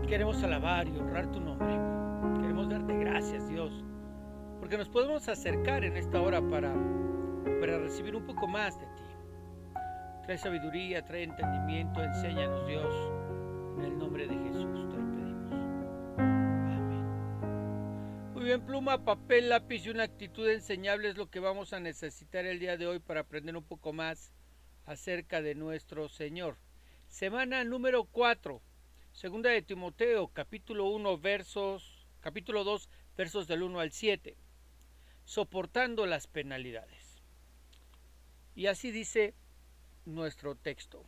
Queremos alabar y honrar tu nombre. Queremos darte gracias, Dios, porque nos podemos acercar en esta hora para recibir un poco más de ti. Trae sabiduría, trae entendimiento, enséñanos, Dios. En el nombre de Jesús te lo pedimos. Amén. Muy bien, pluma, papel, lápiz y una actitud enseñable es lo que vamos a necesitar el día de hoy para aprender un poco más acerca de nuestro Señor. Semana número 4. Segunda de Timoteo, capítulo 2, versos del 1 al 7. Soportando las penalidades. Y así dice nuestro texto.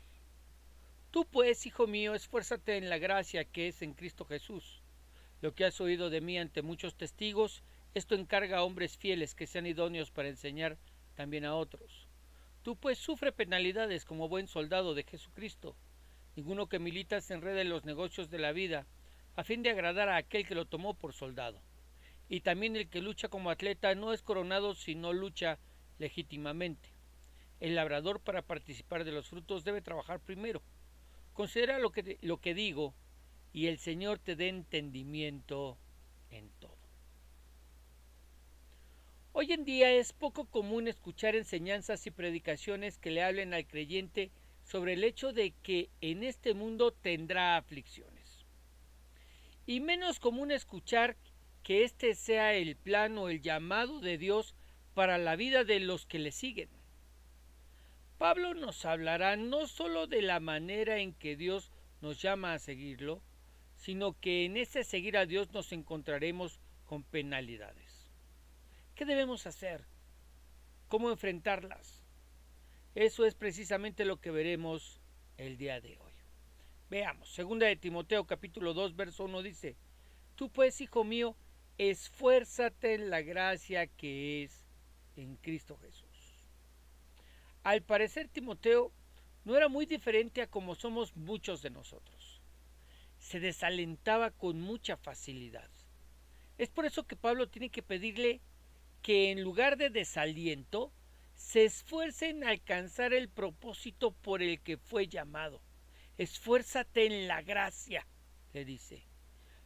Tú pues, hijo mío, esfuérzate en la gracia que es en Cristo Jesús. Lo que has oído de mí ante muchos testigos, esto encarga a hombres fieles que sean idóneos para enseñar también a otros. Tú pues sufre penalidades como buen soldado de Jesucristo. Ninguno que milita se enreda en los negocios de la vida, a fin de agradar a aquel que lo tomó por soldado. Y también el que lucha como atleta no es coronado si no lucha legítimamente. El labrador, para participar de los frutos, debe trabajar primero. Considera lo que digo, y el Señor te dé entendimiento en todo. Hoy en día es poco común escuchar enseñanzas y predicaciones que le hablen al creyente sobre el hecho de que en este mundo tendrá aflicciones. Y menos común escuchar que este sea el plan o el llamado de Dios para la vida de los que le siguen. Pablo nos hablará no solo de la manera en que Dios nos llama a seguirlo, sino que en ese seguir a Dios nos encontraremos con penalidades. ¿Qué debemos hacer? ¿Cómo enfrentarlas? Eso es precisamente lo que veremos el día de hoy. Veamos, segunda de Timoteo capítulo 2, verso 1 dice: Tú pues, hijo mío, esfuérzate en la gracia que es en Cristo Jesús. Al parecer, Timoteo no era muy diferente a como somos muchos de nosotros. Se desalentaba con mucha facilidad. Es por eso que Pablo tiene que pedirle que en lugar de desaliento, se esfuerce en alcanzar el propósito por el que fue llamado. Esfuérzate en la gracia, le dice.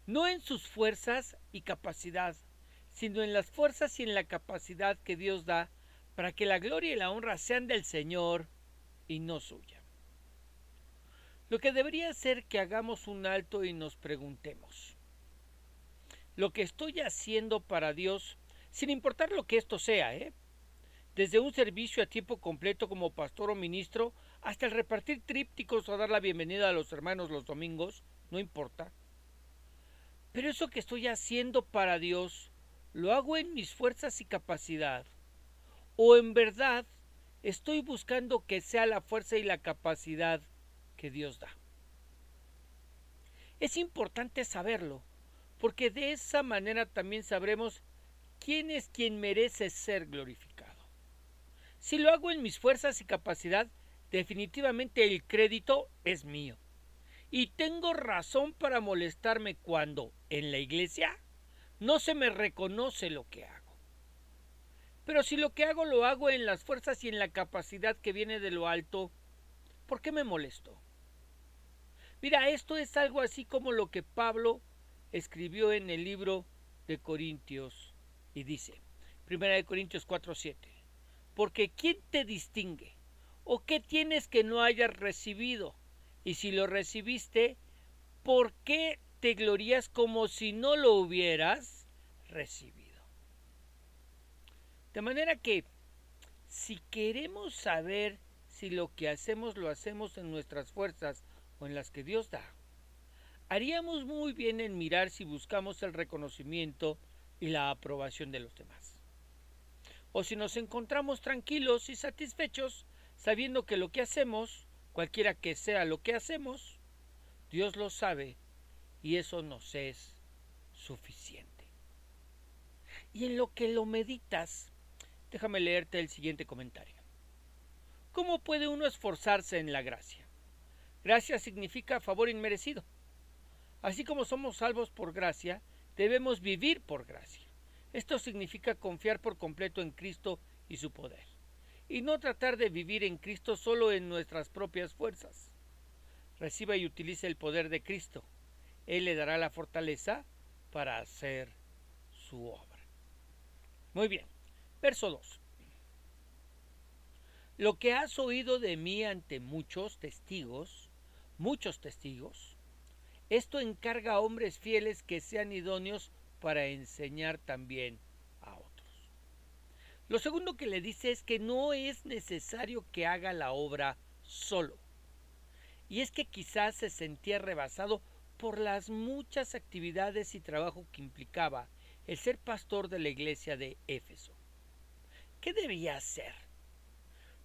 No en sus fuerzas y capacidad, sino en las fuerzas y en la capacidad que Dios da para que la gloria y la honra sean del Señor y no suya. Lo que debería ser que hagamos un alto y nos preguntemos: ¿lo que estoy haciendo para Dios, sin importar lo que esto sea, desde un servicio a tiempo completo como pastor o ministro, hasta el repartir trípticos o dar la bienvenida a los hermanos los domingos, no importa? Pero eso que estoy haciendo para Dios, ¿lo hago en mis fuerzas y capacidad? ¿O en verdad estoy buscando que sea la fuerza y la capacidad que Dios da? Es importante saberlo, porque de esa manera también sabremos quién es quien merece ser glorificado. Si lo hago en mis fuerzas y capacidad, definitivamente el crédito es mío. Y tengo razón para molestarme cuando, en la iglesia, no se me reconoce lo que hago. Pero si lo que hago lo hago en las fuerzas y en la capacidad que viene de lo alto, ¿por qué me molesto? Mira, esto es algo así como lo que Pablo escribió en el libro de Corintios y dice, 1 Corintios 4:7, porque ¿quién te distingue? ¿O qué tienes que no hayas recibido? Y si lo recibiste, ¿por qué te glorías como si no lo hubieras recibido? De manera que, si queremos saber si lo que hacemos lo hacemos en nuestras fuerzas o en las que Dios da, haríamos muy bien en mirar si buscamos el reconocimiento y la aprobación de los demás. O si nos encontramos tranquilos y satisfechos sabiendo que lo que hacemos, cualquiera que sea lo que hacemos, Dios lo sabe y eso nos es suficiente. Y en lo que lo meditas, déjame leerte el siguiente comentario. ¿Cómo puede uno esforzarse en la gracia? Gracia significa favor inmerecido. Así como somos salvos por gracia, debemos vivir por gracia. Esto significa confiar por completo en Cristo y su poder, y no tratar de vivir en Cristo solo en nuestras propias fuerzas. Reciba y utilice el poder de Cristo, Él le dará la fortaleza para hacer su obra. Muy bien, verso 2. Lo que has oído de mí ante muchos testigos, esto encarga a hombres fieles que sean idóneos para enseñar también a otros. Lo segundo que le dice es que no es necesario que haga la obra solo. Y es que quizás se sentía rebasado por las muchas actividades y trabajo que implicaba el ser pastor de la iglesia de Éfeso. ¿Qué debía hacer?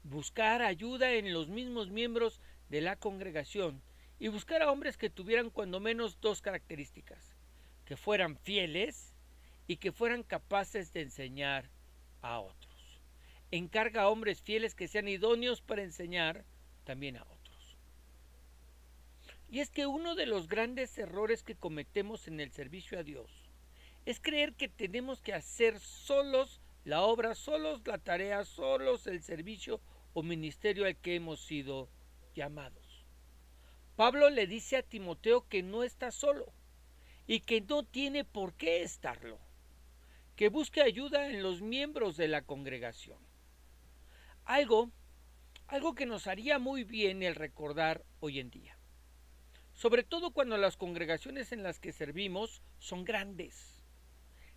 Buscar ayuda en los mismos miembros de la congregación y buscar a hombres que tuvieran cuando menos dos características: que fueran fieles y que fueran capaces de enseñar a otros. Encarga a hombres fieles que sean idóneos para enseñar también a otros. Y es que uno de los grandes errores que cometemos en el servicio a Dios es creer que tenemos que hacer solos la obra, solos la tarea, solos el servicio o ministerio al que hemos sido llamados. Pablo le dice a Timoteo que no está solo y que no tiene por qué estarlo, que busque ayuda en los miembros de la congregación. Algo que nos haría muy bien el recordar hoy en día, sobre todo cuando las congregaciones en las que servimos son grandes.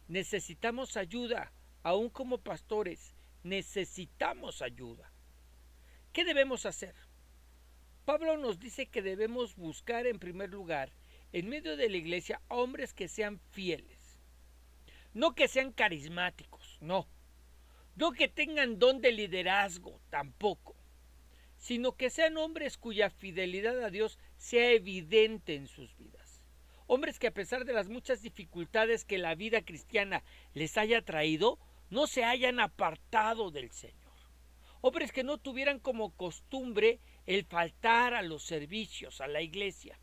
Necesitamos ayuda, aún como pastores, necesitamos ayuda. ¿Qué debemos hacer? Pablo nos dice que debemos buscar en primer lugar, en medio de la iglesia, hombres que sean fieles. No que sean carismáticos, no. No que tengan don de liderazgo, tampoco. Sino que sean hombres cuya fidelidad a Dios sea evidente en sus vidas. Hombres que, a pesar de las muchas dificultades que la vida cristiana les haya traído, no se hayan apartado del Señor. Hombres que no tuvieran como costumbre el faltar a los servicios, a la iglesia.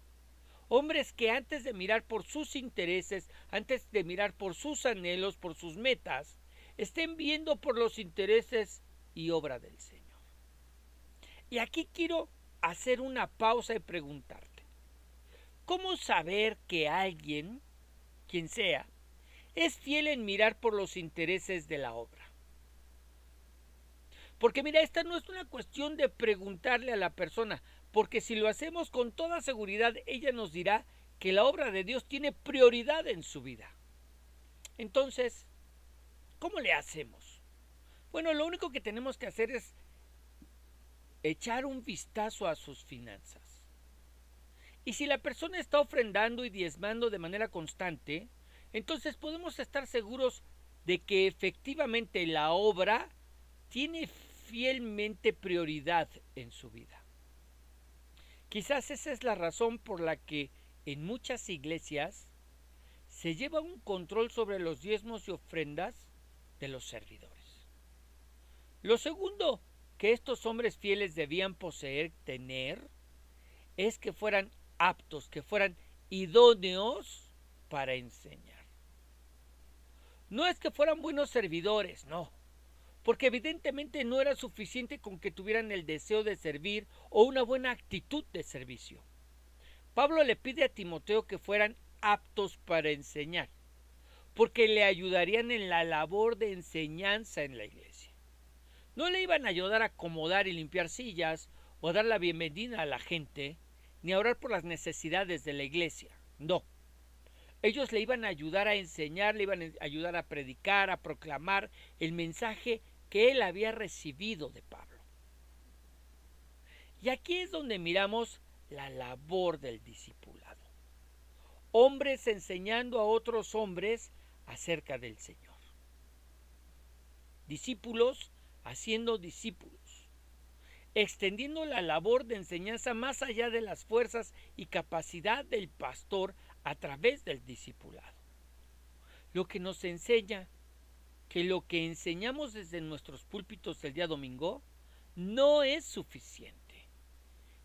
Hombres que antes de mirar por sus intereses, antes de mirar por sus anhelos, por sus metas, estén viendo por los intereses y obra del Señor. Y aquí quiero hacer una pausa y preguntarte: ¿cómo saber que alguien, quien sea, es fiel en mirar por los intereses de la obra? Porque mira, esta no es una cuestión de preguntarle a la persona, porque si lo hacemos con toda seguridad, ella nos dirá que la obra de Dios tiene prioridad en su vida. Entonces, ¿cómo le hacemos? Bueno, lo único que tenemos que hacer es echar un vistazo a sus finanzas. Y si la persona está ofrendando y diezmando de manera constante, entonces podemos estar seguros de que efectivamente la obra tiene fielmente prioridad en su vida. Quizás esa es la razón por la que en muchas iglesias se lleva un control sobre los diezmos y ofrendas de los servidores. Lo segundo que estos hombres fieles debían poseer, tener, es que fueran aptos, que fueran idóneos para enseñar. No es que fueran buenos servidores, no, porque evidentemente no era suficiente con que tuvieran el deseo de servir o una buena actitud de servicio. Pablo le pide a Timoteo que fueran aptos para enseñar, porque le ayudarían en la labor de enseñanza en la iglesia. No le iban a ayudar a acomodar y limpiar sillas o a dar la bienvenida a la gente, ni a orar por las necesidades de la iglesia, no. Ellos le iban a ayudar a enseñar, le iban a ayudar a predicar, a proclamar el mensaje que él había recibido de Pablo. Y aquí es donde miramos la labor del discipulado. Hombres enseñando a otros hombres acerca del Señor. Discípulos haciendo discípulos. Extendiendo la labor de enseñanza más allá de las fuerzas y capacidad del pastor a través del discipulado. Lo que nos enseña que lo que enseñamos desde nuestros púlpitos el día domingo no es suficiente,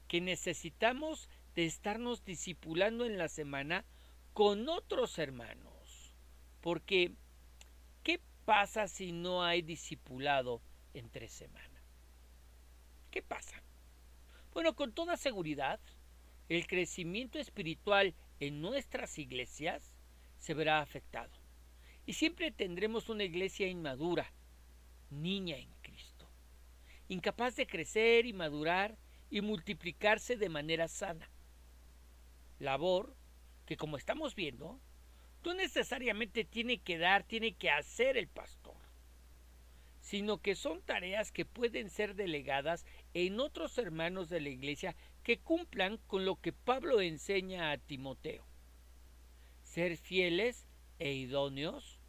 que necesitamos de estarnos discipulando en la semana con otros hermanos, porque ¿qué pasa si no hay discipulado entre semana? ¿Qué pasa? Bueno, con toda seguridad, el crecimiento espiritual en nuestras iglesias se verá afectado. Y siempre tendremos una iglesia inmadura, niña en Cristo, incapaz de crecer y madurar y multiplicarse de manera sana. Labor que, como estamos viendo, no necesariamente tiene que hacer el pastor, sino que son tareas que pueden ser delegadas en otros hermanos de la iglesia que cumplan con lo que Pablo enseña a Timoteo: ser fieles e idóneos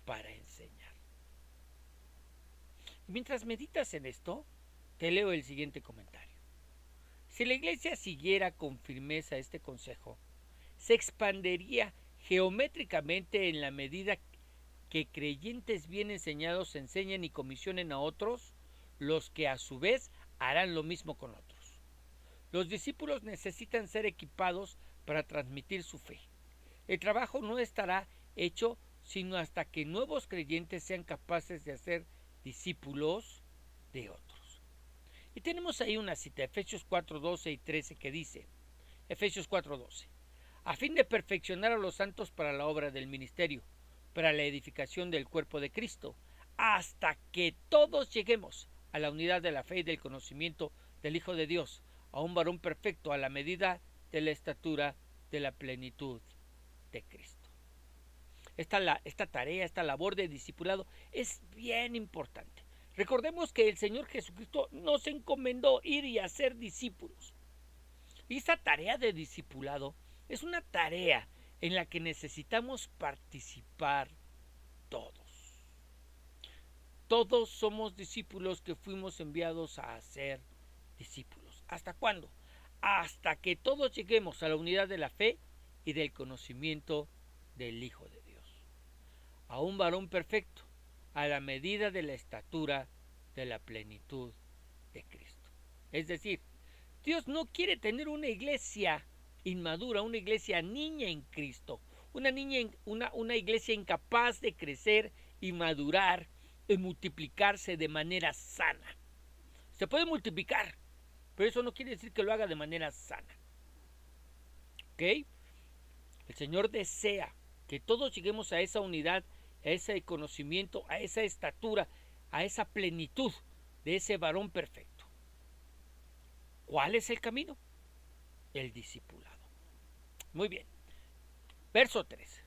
para enseñar. Mientras meditas en esto, te leo el siguiente comentario. Si la iglesia siguiera con firmeza este consejo, se expandería geométricamente en la medida que creyentes bien enseñados enseñen y comisionen a otros, los que a su vez harán lo mismo con otros. Los discípulos necesitan ser equipados para transmitir su fe. El trabajo no estará hecho sino hasta que nuevos creyentes sean capaces de hacer discípulos de otros. Y tenemos ahí una cita, Efesios 4:12 y 13, que dice, Efesios 4:12, a fin de perfeccionar a los santos para la obra del ministerio, para la edificación del cuerpo de Cristo, hasta que todos lleguemos a la unidad de la fe y del conocimiento del Hijo de Dios, a un varón perfecto a la medida de la estatura de la plenitud de Cristo. Esta tarea, esta labor de discipulado es bien importante. Recordemos que el Señor Jesucristo nos encomendó ir y hacer discípulos. Y esta tarea de discipulado es una tarea en la que necesitamos participar todos. Todos somos discípulos que fuimos enviados a hacer discípulos. ¿Hasta cuándo? Hasta que todos lleguemos a la unidad de la fe y del conocimiento del Hijo de Dios, a un varón perfecto, a la medida de la estatura de la plenitud de Cristo. Es decir, Dios no quiere tener una iglesia inmadura, una iglesia niña en Cristo, una iglesia incapaz de crecer y madurar y multiplicarse de manera sana. Se puede multiplicar, pero eso no quiere decir que lo haga de manera sana. ¿Ok? El Señor desea que todos lleguemos a esa unidad, a ese conocimiento, a esa estatura, a esa plenitud de ese varón perfecto. ¿Cuál es el camino? El discipulado. Muy bien. Verso 3.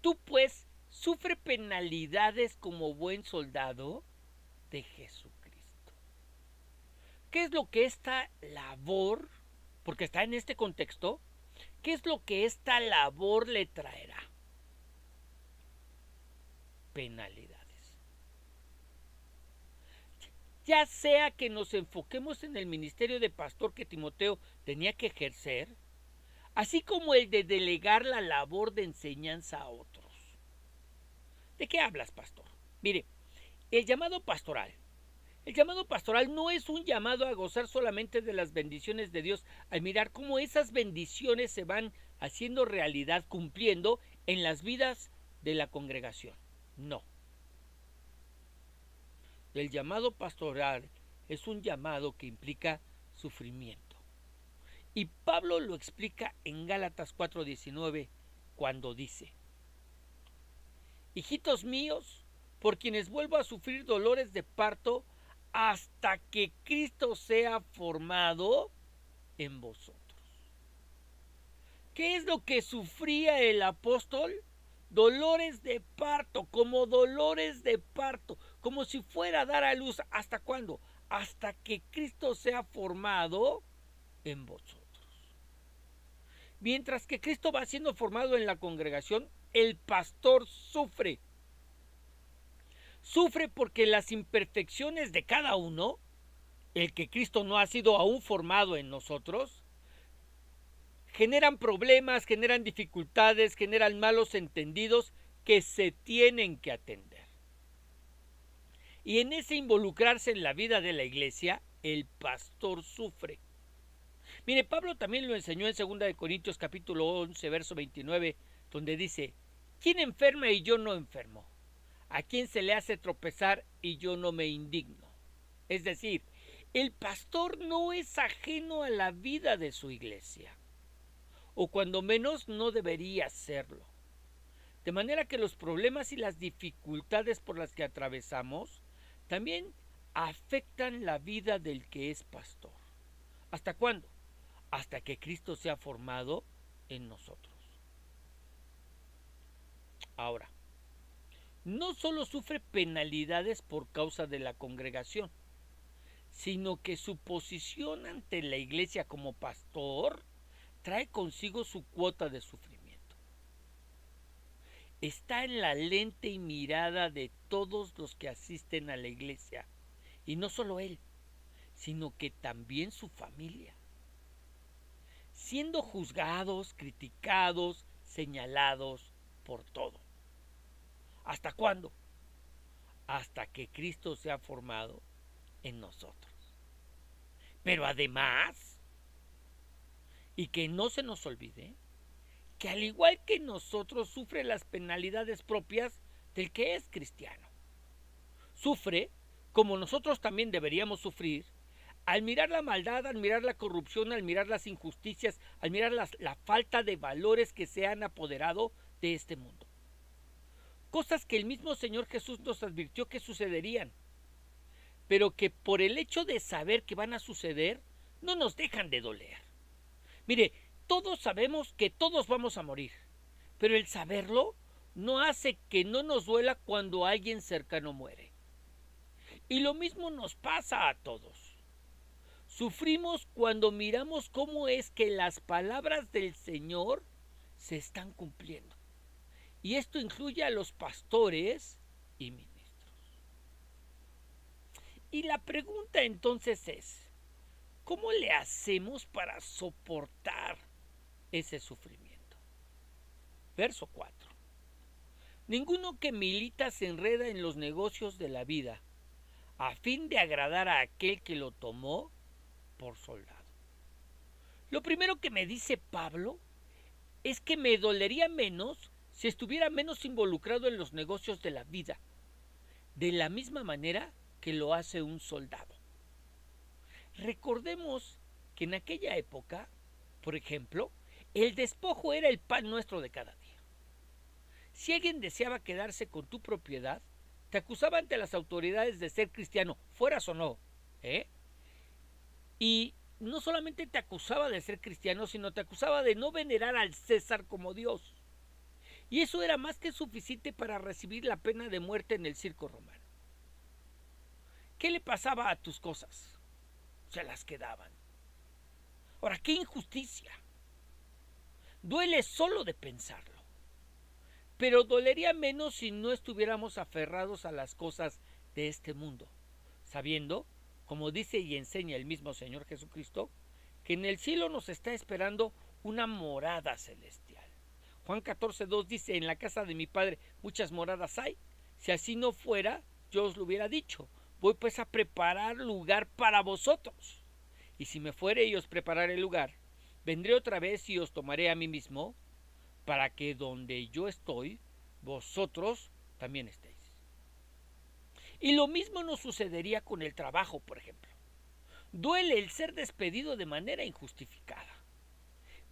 Tú pues sufre penalidades como buen soldado de Jesucristo. ¿Qué es lo que esta labor, porque está en este contexto, qué es lo que esta labor le traerá? Penalidades. Ya sea que nos enfoquemos en el ministerio de pastor que Timoteo tenía que ejercer, así como el de delegar la labor de enseñanza a otros. ¿De qué hablas, pastor? Mire, el llamado pastoral no es un llamado a gozar solamente de las bendiciones de Dios, al mirar cómo esas bendiciones se van haciendo realidad, cumpliendo en las vidas de la congregación. No. El llamado pastoral es un llamado que implica sufrimiento. Y Pablo lo explica en Gálatas 4:19 cuando dice: hijitos míos, por quienes vuelvo a sufrir dolores de parto hasta que Cristo sea formado en vosotros. ¿Qué es lo que sufría el apóstol? Dolores de parto, como dolores de parto, como si fuera a dar a luz. ¿Hasta cuándo? Hasta que Cristo sea formado en vosotros. Mientras que Cristo va siendo formado en la congregación, el pastor sufre. Sufre porque las imperfecciones de cada uno, el que Cristo no ha sido aún formado en nosotros, generan problemas, generan dificultades, generan malos entendidos que se tienen que atender. Y en ese involucrarse en la vida de la iglesia, el pastor sufre. Mire, Pablo también lo enseñó en 2 Corintios capítulo 11, verso 29, donde dice: ¿quién enferma y yo no enfermo? ¿A quién se le hace tropezar y yo no me indigno? Es decir, el pastor no es ajeno a la vida de su iglesia. o cuando menos no debería serlo. De manera que los problemas y las dificultades por las que atravesamos también afectan la vida del que es pastor. ¿Hasta cuándo? Hasta que Cristo sea formado en nosotros. Ahora, no solo sufre penalidades por causa de la congregación, sino que su posición ante la iglesia como pastor trae consigo su cuota de sufrimiento. Está en la lente y mirada de todos los que asisten a la iglesia, y no solo él, sino que también su familia, siendo juzgados, criticados, señalados por todo. ¿Hasta cuándo? Hasta que Cristo sea formado en nosotros. Pero además, y que no se nos olvide, que al igual que nosotros sufre las penalidades propias del que es cristiano. Sufre, como nosotros también deberíamos sufrir, al mirar la maldad, al mirar la corrupción, al mirar las injusticias, al mirar la falta de valores que se han apoderado de este mundo. Cosas que el mismo Señor Jesús nos advirtió que sucederían, pero que por el hecho de saber que van a suceder, no nos dejan de doler. Mire, todos sabemos que todos vamos a morir, pero el saberlo no hace que no nos duela cuando alguien cercano muere. Y lo mismo nos pasa a todos. Sufrimos cuando miramos cómo es que las palabras del Señor se están cumpliendo. Y esto incluye a los pastores y ministros. Y la pregunta entonces es, ¿cómo le hacemos para soportar ese sufrimiento? Verso 4. Ninguno que milita se enreda en los negocios de la vida, a fin de agradar a aquel que lo tomó por soldado. Lo primero que me dice Pablo es que me dolería menos si estuviera menos involucrado en los negocios de la vida, de la misma manera que lo hace un soldado. Recordemos que en aquella época, por ejemplo, el despojo era el pan nuestro de cada día. Si alguien deseaba quedarse con tu propiedad, te acusaba ante las autoridades de ser cristiano, fueras o no, Y no solamente te acusaba de ser cristiano, sino te acusaba de no venerar al César como Dios. Y eso era más que suficiente para recibir la pena de muerte en el circo romano. ¿Qué le pasaba a tus cosas? Se las quedaban. Ahora, qué injusticia. Duele solo de pensarlo. Pero dolería menos si no estuviéramos aferrados a las cosas de este mundo, sabiendo, como dice y enseña el mismo Señor Jesucristo, que en el cielo nos está esperando una morada celestial. Juan 14:2 dice, en la casa de mi Padre muchas moradas hay. Si así no fuera, yo os lo hubiera dicho. Voy pues a preparar lugar para vosotros. Y si me fuere y os prepararé el lugar, vendré otra vez y os tomaré a mí mismo, para que donde yo estoy, vosotros también estéis. Y lo mismo nos sucedería con el trabajo, por ejemplo. Duele el ser despedido de manera injustificada,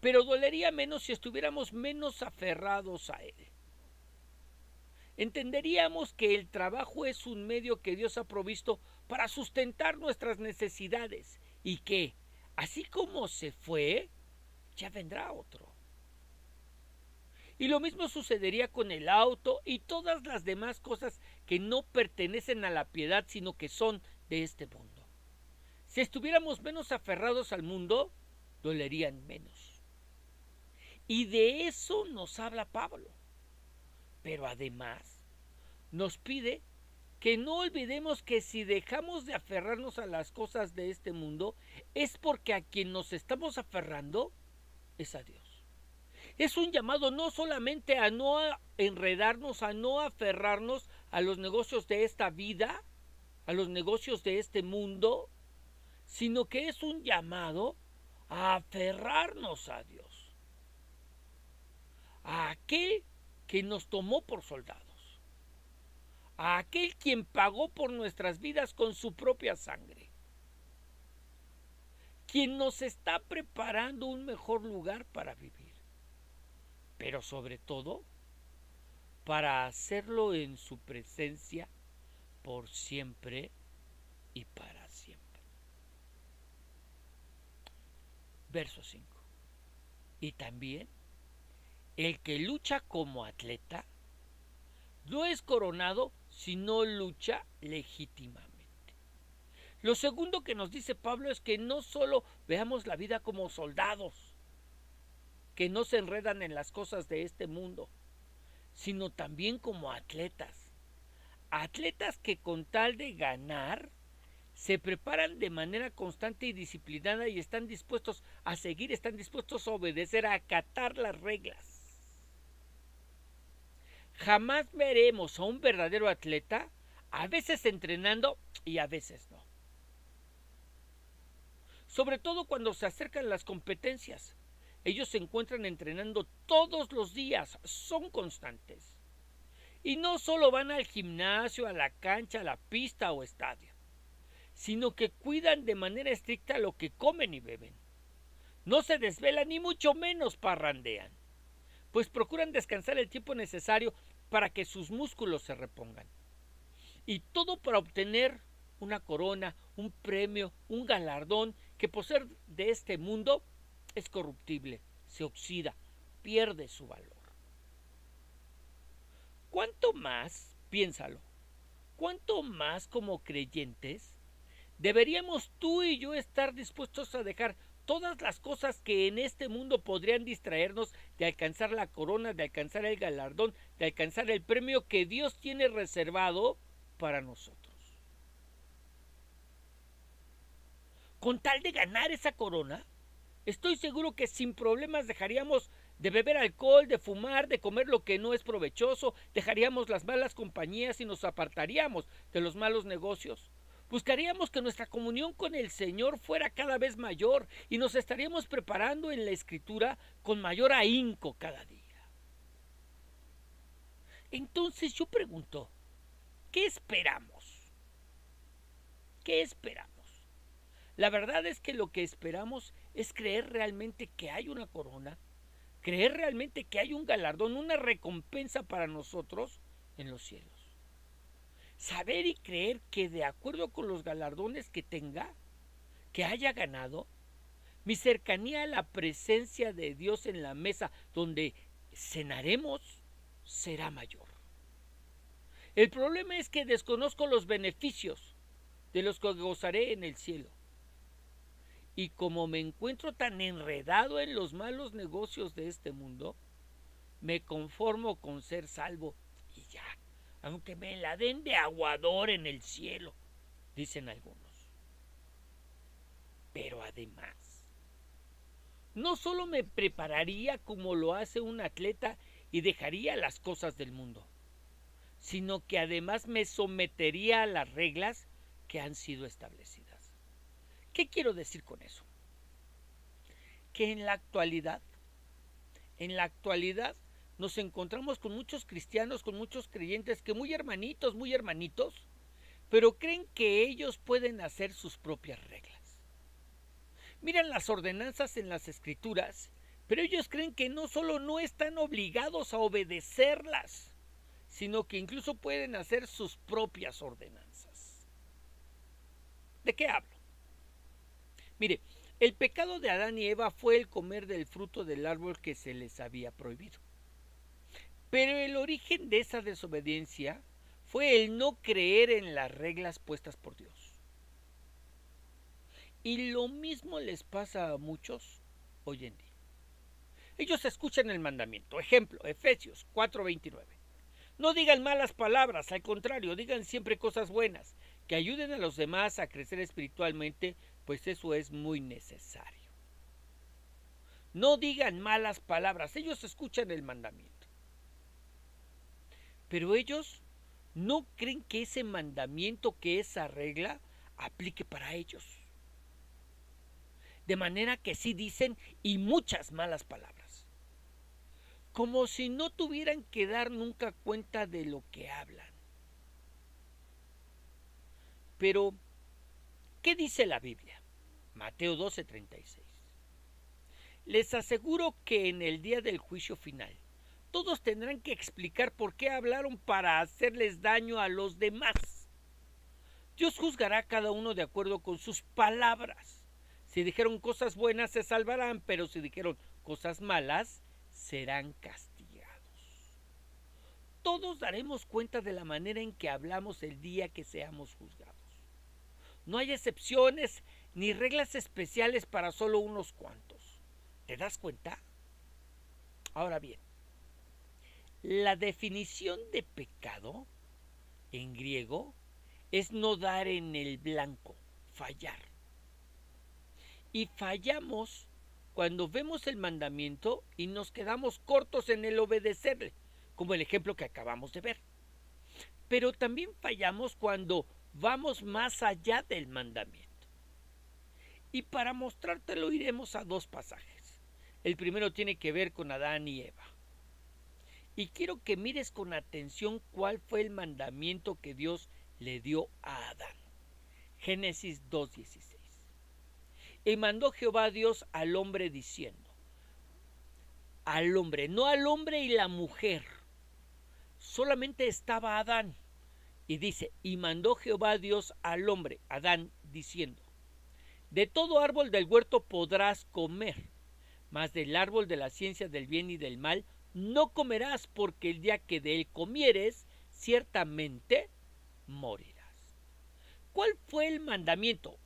pero dolería menos si estuviéramos menos aferrados a él. Entenderíamos que el trabajo es un medio que Dios ha provisto para sustentar nuestras necesidades y que, así como se fue, ya vendrá otro. Y lo mismo sucedería con el auto y todas las demás cosas que no pertenecen a la piedad, sino que son de este mundo. Si estuviéramos menos aferrados al mundo, dolerían menos. Y de eso nos habla Pablo. Pero además nos pide que no olvidemos que si dejamos de aferrarnos a las cosas de este mundo, es porque a quien nos estamos aferrando es a Dios. Es un llamado no solamente a no enredarnos, a no aferrarnos a los negocios de esta vida, a los negocios de este mundo, sino que es un llamado a aferrarnos a Dios, a aquel que nos tomó por soldados, a aquel quien pagó por nuestras vidas con su propia sangre, quien nos está preparando un mejor lugar para vivir. pero sobre todo para hacerlo en su presencia por siempre y para siempre. Verso 5. Y también el que lucha como atleta no es coronado si no lucha legítimamente. Lo segundo que nos dice Pablo es que no solo veamos la vida como soldados, que no se enredan en las cosas de este mundo, sino también como atletas. Atletas que con tal de ganar se preparan de manera constante y disciplinada y están dispuestos a seguir, están dispuestos a obedecer, a acatar las reglas. Jamás veremos a un verdadero atleta, a veces entrenando y a veces no. Sobre todo cuando se acercan las competencias. Ellos se encuentran entrenando todos los días, son constantes. Y no solo van al gimnasio, a la cancha, a la pista o estadio, sino que cuidan de manera estricta lo que comen y beben. No se desvelan ni mucho menos parrandean, pues procuran descansar el tiempo necesario para que sus músculos se repongan. Y todo para obtener una corona, un premio, un galardón que por ser de este mundo es corruptible, se oxida, pierde su valor. ¿Cuánto más, piénsalo, cuánto más como creyentes deberíamos tú y yo estar dispuestos a dejar todas las cosas que en este mundo podrían distraernos de alcanzar la corona, de alcanzar el galardón, de alcanzar el premio que Dios tiene reservado para nosotros? Con tal de ganar esa corona, estoy seguro que sin problemas dejaríamos de beber alcohol, de fumar, de comer lo que no es provechoso, dejaríamos las malas compañías y nos apartaríamos de los malos negocios. Buscaríamos que nuestra comunión con el Señor fuera cada vez mayor y nos estaríamos preparando en la Escritura con mayor ahínco cada día. Entonces yo pregunto, ¿qué esperamos? ¿Qué esperamos? La verdad es que lo que esperamos es creer realmente que hay una corona, creer realmente que hay un galardón, una recompensa para nosotros en los cielos. Saber y creer que de acuerdo con los galardones que tenga, que haya ganado, mi cercanía a la presencia de Dios en la mesa donde cenaremos será mayor. El problema es que desconozco los beneficios de los que gozaré en el cielo. Y como me encuentro tan enredado en los malos negocios de este mundo, me conformo con ser salvo y ya, aunque me la den de aguador en el cielo, dicen algunos. Pero además, no solo me prepararía como lo hace un atleta y dejaría las cosas del mundo, sino que además me sometería a las reglas que han sido establecidas. ¿Qué quiero decir con eso? Que en la actualidad nos encontramos con muchos cristianos, con muchos creyentes que muy hermanitos, pero creen que ellos pueden hacer sus propias reglas. Miran las ordenanzas en las Escrituras, pero ellos creen que no solo no están obligados a obedecerlas, sino que incluso pueden hacer sus propias ordenanzas. ¿De qué hablo? Mire, el pecado de Adán y Eva fue el comer del fruto del árbol que se les había prohibido. Pero el origen de esa desobediencia fue el no creer en las reglas puestas por Dios. Y lo mismo les pasa a muchos hoy en día. Ellos escuchan el mandamiento. Ejemplo, Efesios 4:29. No digan malas palabras, al contrario, digan siempre cosas buenas, que ayuden a los demás a crecer espiritualmente, pues eso es muy necesario. No digan malas palabras, ellos escuchan el mandamiento. Pero ellos no creen que ese mandamiento, que esa regla, aplique para ellos. De manera que sí dicen y muchas malas palabras. Como si no tuvieran que dar nunca cuenta de lo que hablan. Pero, ¿qué dice la Biblia? Mateo 12:36. Les aseguro que en el día del juicio final, todos tendrán que explicar por qué hablaron para hacerles daño a los demás. Dios juzgará a cada uno de acuerdo con sus palabras. Si dijeron cosas buenas se salvarán, pero si dijeron cosas malas serán castigados. Todos daremos cuenta de la manera en que hablamos el día que seamos juzgados. No hay excepciones ni reglas especiales para solo unos cuantos. ¿Te das cuenta? Ahora bien, la definición de pecado en griego es no dar en el blanco, fallar. Y fallamos cuando vemos el mandamiento y nos quedamos cortos en el obedecerle, como el ejemplo que acabamos de ver. Pero también fallamos cuando vamos más allá del mandamiento. Y para mostrártelo iremos a dos pasajes. El primero tiene que ver con Adán y Eva. Y quiero que mires con atención cuál fue el mandamiento que Dios le dio a Adán. Génesis 2:16. Y mandó Jehová Dios al hombre diciendo, al hombre, no al hombre y la mujer, solamente estaba Adán. Y dice, y mandó Jehová Dios al hombre, Adán, diciendo, de todo árbol del huerto podrás comer, mas del árbol de la ciencia del bien y del mal no comerás, porque el día que de él comieres, ciertamente morirás. ¿Cuál fue el mandamiento?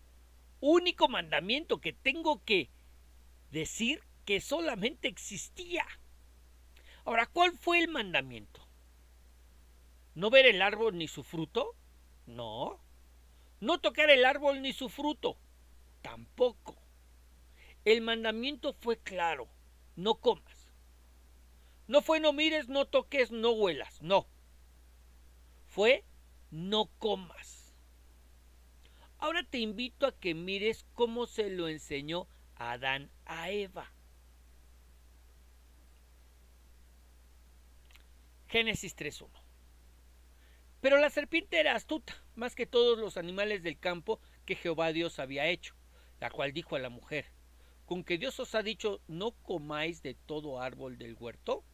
Único mandamiento que tengo que decir que solamente existía. Ahora, ¿cuál fue el mandamiento? ¿No ver el árbol ni su fruto? No. ¿No tocar el árbol ni su fruto? Tampoco. El mandamiento fue claro, no comas. No fue no mires, no toques, no huelas, no. Fue no comas. Ahora te invito a que mires cómo se lo enseñó Adán a Eva. Génesis 3:1. Pero la serpiente era astuta, más que todos los animales del campo que Jehová Dios había hecho, la cual dijo a la mujer, ¿con que Dios os ha dicho no comáis de todo árbol del huerto?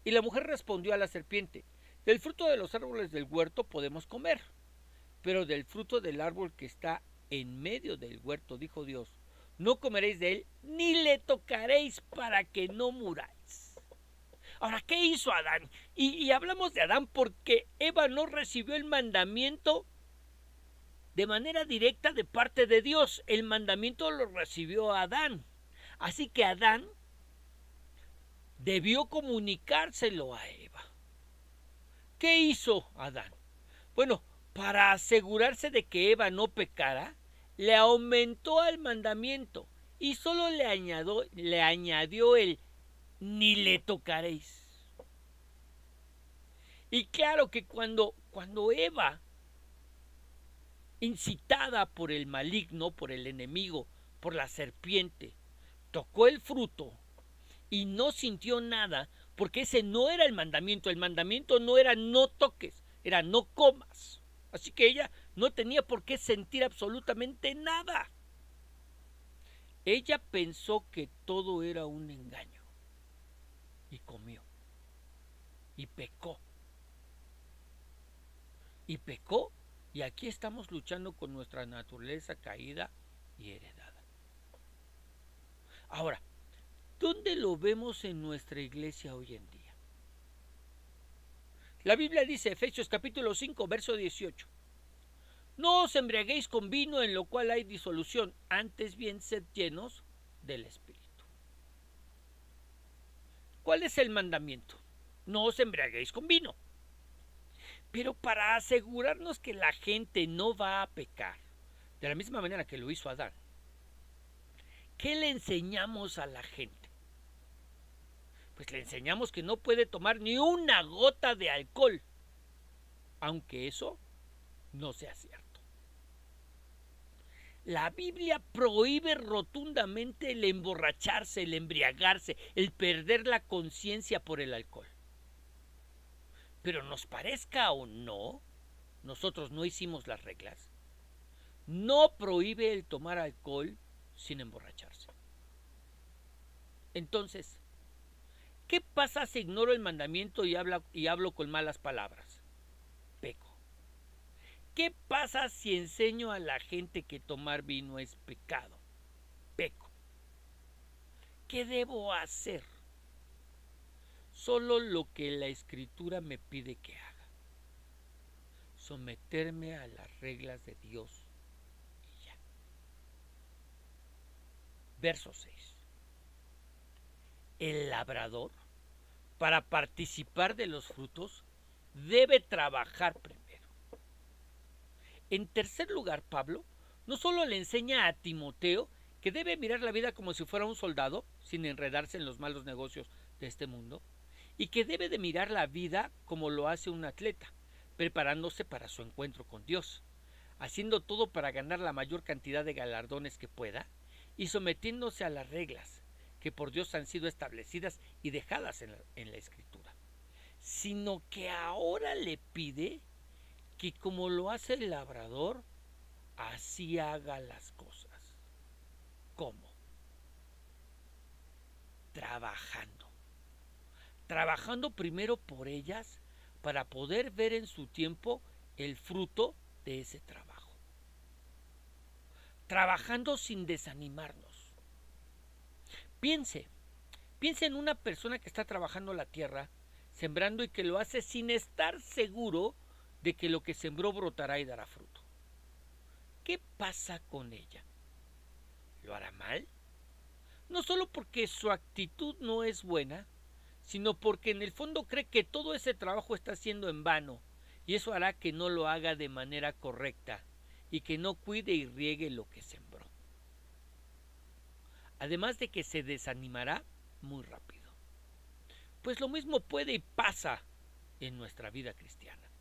Y la mujer respondió a la serpiente, del fruto de los árboles del huerto podemos comer, pero del fruto del árbol que está en medio del huerto, dijo Dios, no comeréis de él, ni le tocaréis para que no muráis. Ahora, ¿qué hizo Adán? Y hablamos de Adán porque Eva no recibió el mandamiento de manera directa de parte de Dios. El mandamiento lo recibió Adán. Así que Adán debió comunicárselo a Eva. ¿Qué hizo Adán? Bueno, para asegurarse de que Eva no pecara, le aumentó al mandamiento y solo le añadió el ni le tocaréis. Y claro que cuando Eva, incitada por el maligno, por el enemigo, por la serpiente, tocó el fruto y no sintió nada, porque ese no era el mandamiento no era no toques, era no comas. Así que ella no tenía por qué sentir absolutamente nada. Ella pensó que todo era un engaño y comió y pecó. Y pecó, y aquí estamos luchando con nuestra naturaleza caída y heredada. Ahora, ¿dónde lo vemos en nuestra iglesia hoy en día? La Biblia dice, Efesios capítulo 5, verso 18. No os embriaguéis con vino en lo cual hay disolución, antes bien sed llenos del Espíritu. ¿Cuál es el mandamiento? No os embriaguéis con vino. Pero para asegurarnos que la gente no va a pecar, de la misma manera que lo hizo Adán, ¿qué le enseñamos a la gente? Pues le enseñamos que no puede tomar ni una gota de alcohol, aunque eso no sea cierto. La Biblia prohíbe rotundamente el emborracharse, el embriagarse, el perder la conciencia por el alcohol. Pero nos parezca o no, nosotros no hicimos las reglas. No prohíbe el tomar alcohol sin emborracharse. Entonces, ¿Qué pasa si ignoro el mandamiento y hablo con malas palabras? Peco. ¿Qué pasa si enseño a la gente que tomar vino es pecado? Peco. ¿Qué debo hacer? Solo lo que la Escritura me pide que haga. Someterme a las reglas de Dios y ya. Verso 6. El labrador, para participar de los frutos, debe trabajar primero. En tercer lugar, Pablo no solo le enseña a Timoteo que debe mirar la vida como si fuera un soldado, sin enredarse en los malos negocios de este mundo, y que debe de mirar la vida como lo hace un atleta, preparándose para su encuentro con Dios, haciendo todo para ganar la mayor cantidad de galardones que pueda y sometiéndose a las reglas que por Dios han sido establecidas y dejadas en la Escritura, sino que ahora le pide que como lo hace el labrador, así haga las cosas. ¿Cómo? Trabajando. Trabajando primero por ellas para poder ver en su tiempo el fruto de ese trabajo. Trabajando sin desanimarnos. Piense en una persona que está trabajando la tierra, sembrando y que lo hace sin estar seguro de que lo que sembró brotará y dará fruto. ¿Qué pasa con ella? ¿Lo hará mal? No solo porque su actitud no es buena, sino porque en el fondo cree que todo ese trabajo está siendo en vano, y eso hará que no lo haga de manera correcta y que no cuide y riegue lo que sembró. Además de que se desanimará muy rápido. Pues lo mismo puede y pasa en nuestra vida cristiana.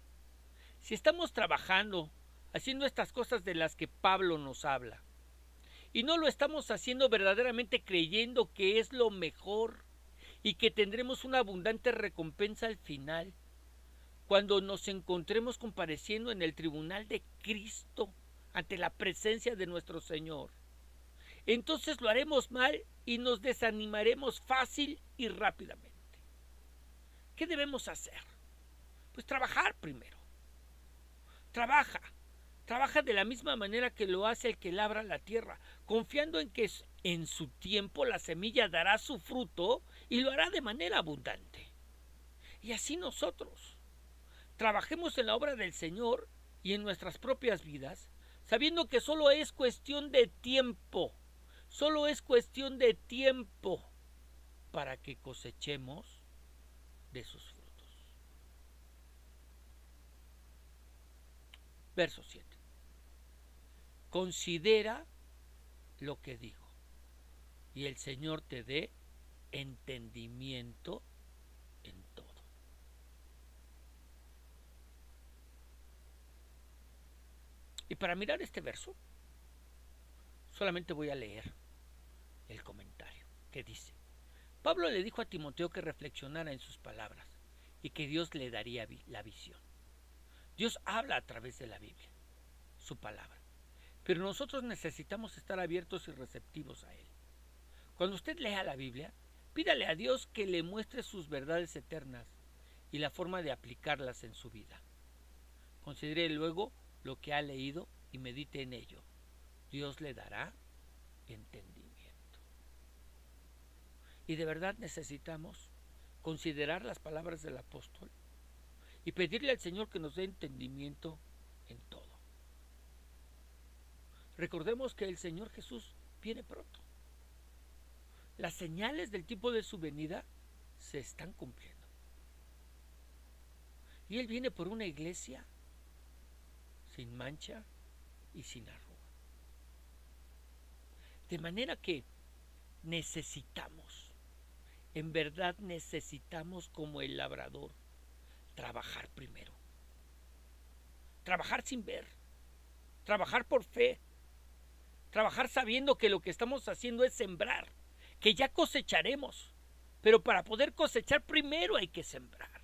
Si estamos trabajando, haciendo estas cosas de las que Pablo nos habla, y no lo estamos haciendo verdaderamente creyendo que es lo mejor y que tendremos una abundante recompensa al final, cuando nos encontremos compareciendo en el tribunal de Cristo ante la presencia de nuestro Señor, entonces lo haremos mal y nos desanimaremos fácil y rápidamente. ¿Qué debemos hacer? Pues trabajar primero. Trabaja de la misma manera que lo hace el que labra la tierra, confiando en que en su tiempo la semilla dará su fruto y lo hará de manera abundante. Y así nosotros trabajemos en la obra del Señor y en nuestras propias vidas, sabiendo que solo es cuestión de tiempo, para que cosechemos de sus frutos. Verso 7. Considera lo que digo, y el Señor te dé entendimiento en todo. Y para mirar este verso, solamente voy a leer el comentario que dice: Pablo le dijo a Timoteo que reflexionara en sus palabras y que Dios le daría la visión. Dios habla a través de la Biblia, su palabra, pero nosotros necesitamos estar abiertos y receptivos a Él. Cuando usted lea la Biblia, pídale a Dios que le muestre sus verdades eternas y la forma de aplicarlas en su vida. Considere luego lo que ha leído y medite en ello. Dios le dará entendimiento. Y de verdad necesitamos considerar las palabras del apóstol y pedirle al Señor que nos dé entendimiento en todo. Recordemos que el Señor Jesús viene pronto. Las señales del tiempo de su venida se están cumpliendo. Y Él viene por una iglesia sin mancha y sin arruga. De manera que necesitamos, en verdad necesitamos como el labrador, trabajar primero. Trabajar sin ver. Trabajar por fe. Trabajar sabiendo que lo que estamos haciendo es sembrar, que ya cosecharemos, pero para poder cosechar primero hay que sembrar.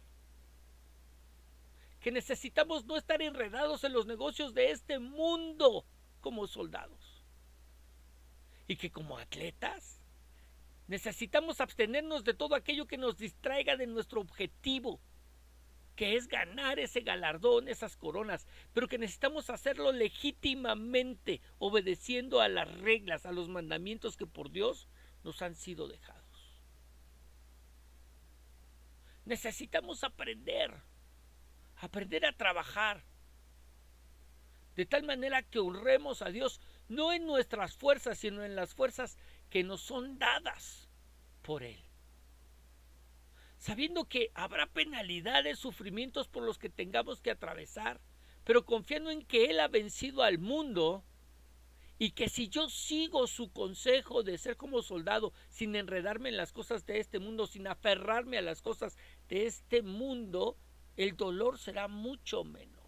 Que necesitamos no estar enredados en los negocios de este mundo como soldados. Y que como atletas Necesitamos abstenernos de todo aquello que nos distraiga de nuestro objetivo, que es ganar ese galardón, esas coronas, pero que necesitamos hacerlo legítimamente, obedeciendo a las reglas, a los mandamientos que por Dios nos han sido dejados. Necesitamos aprender a trabajar, de tal manera que honremos a Dios, no en nuestras fuerzas, sino en las fuerzas que nos son dadas por Él. Sabiendo que habrá penalidades, sufrimientos por los que tengamos que atravesar, pero confiando en que Él ha vencido al mundo y que si yo sigo su consejo de ser como soldado, sin enredarme en las cosas de este mundo, sin aferrarme a las cosas de este mundo, el dolor será mucho menor.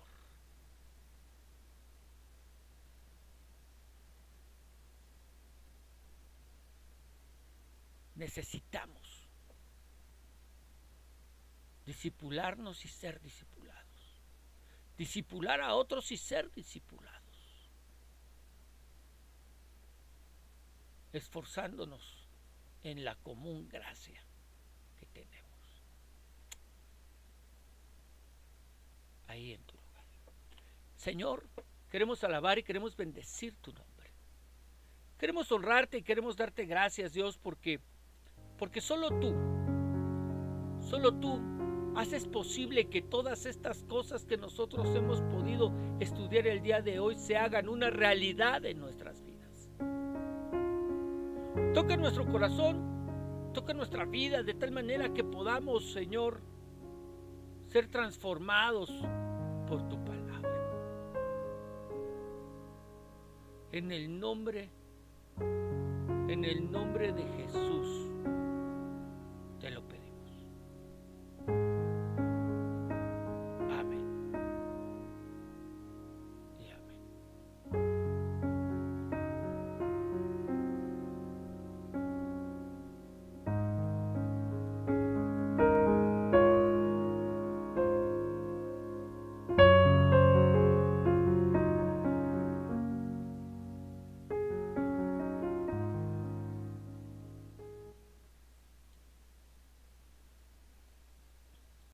Necesitamos discipularnos y ser discipulados, discipular a otros y ser discipulados, esforzándonos en la común gracia que tenemos ahí en tu lugar. Señor, queremos alabar y queremos bendecir tu nombre. Queremos honrarte y queremos darte gracias, Dios, porque solo tú haces posible que todas estas cosas que nosotros hemos podido estudiar el día de hoy se hagan una realidad en nuestras vidas. Toca nuestro corazón, toca nuestra vida de tal manera que podamos, Señor, ser transformados por tu palabra. En el nombre de Jesús.